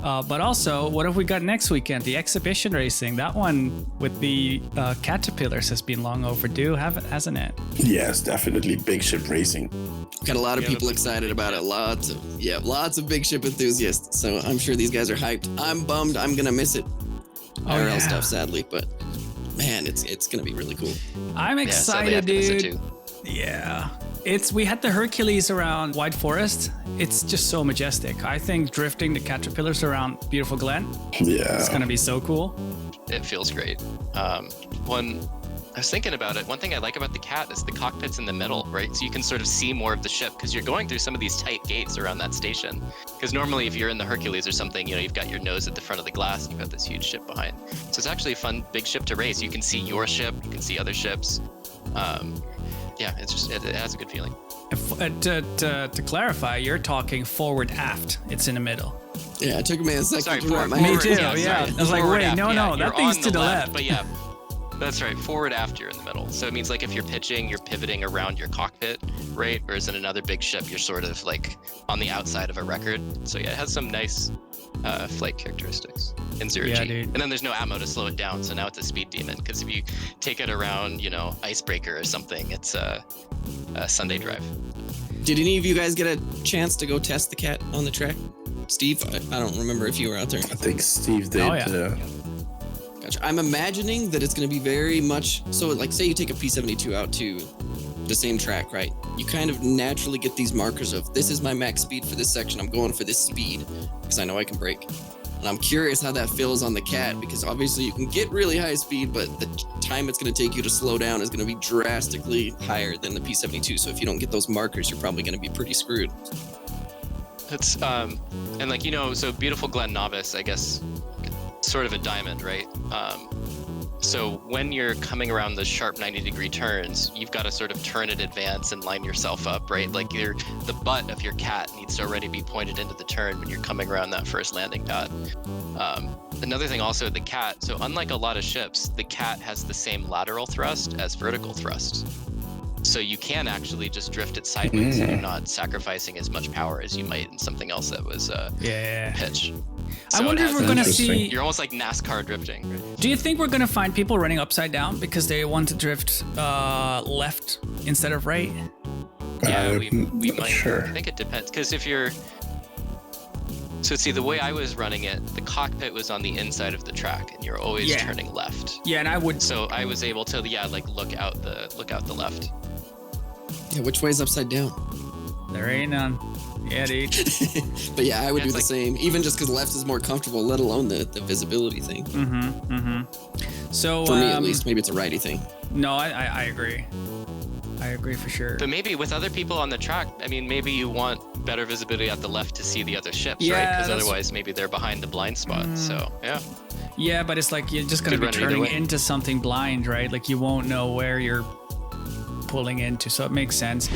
But also, what have we got next weekend? The exhibition racing. That one with the caterpillars has been long overdue, hasn't it? Yes, definitely big ship racing. Got a lot of people excited about it. Lots of big ship enthusiasts. So I'm sure these guys are hyped. I'm bummed. I'm gonna miss it. IRL stuff, sadly, but man, it's gonna be really cool. I'm excited, dude. Yeah. We had the Hercules around White Forest. It's just so majestic. I think drifting the caterpillars around Beautiful Glen. Yeah. It's gonna be so cool. It feels great. I was thinking about it. One thing I like about the Cat is the cockpit's in the middle, right? So you can sort of see more of the ship because you're going through some of these tight gates around that station. Because normally if you're in the Hercules or something, you've got your nose at the front of the glass and you've got this huge ship behind. So it's actually a fun big ship to race. You can see your ship, you can see other ships. It has a good feeling. To clarify, you're talking forward aft. It's in the middle. Yeah, it took me a second to wrap my Me head. too, yeah. I was like, wait, no, that thing's to the left. But yeah, that's right. Forward aft, you're in the middle. So it means like if you're pitching, you're pivoting around your cockpit, right? Whereas in another big ship, you're sort of like on the outside of a record. So yeah, it has some nice flight characteristics in zero G. Dude. And then there's no ammo to slow it down. So now it's a speed demon. Because if you take it around, Icebreaker or something, it's a Sunday drive. Did any of you guys get a chance to go test the Cat on the track? Steve, I don't remember if you were out there. I think Steve did. Oh, yeah. Gotcha. I'm imagining that it's going to be very much so. Like, say you take a P72 out to the same track, right? You kind of naturally get these markers of this is my max speed for this section. I'm going for this speed because I know I can brake. And I'm curious how that feels on the Cat because obviously you can get really high speed, but the time it's going to take you to slow down is going to be drastically higher than the P72. So if you don't get those markers, you're probably going to be pretty screwed. It's and like so Beautiful Glen Novice, I guess, sort of a diamond, right? So when you're coming around the sharp 90-degree turns, you've got to sort of turn in advance and line yourself up, right? Like the butt of your Cat needs to already be pointed into the turn when you're coming around that first landing pad. Another thing also, the Cat, so unlike a lot of ships, the Cat has the same lateral thrust as vertical thrust. So you can actually just drift it sideways and you're not sacrificing as much power as you might in something else that was pitch. So I wonder if we're going to see... You're almost like NASCAR drifting. Right? Do you think we're going to find people running upside down because they want to drift left instead of right? Yeah, we might. Sure. I think it depends. Because if you're... So see, the way I was running it, the cockpit was on the inside of the track and you're always turning left. Yeah, and I would... So I was able to, look out the left. Yeah, which way's upside down? There ain't none. Yeah, dude. But yeah, I would do the same, even just because left is more comfortable, let alone the visibility thing. So for me, at least, maybe it's a righty thing. No, I agree. I agree for sure. But maybe with other people on the track, I mean, maybe you want better visibility at the left to see the other ships, right? Because otherwise, maybe they're behind the blind spot. So yeah. Yeah, but it's like you're just going to be turning into something blind, right? Like you won't know where you're pulling into, so it makes sense.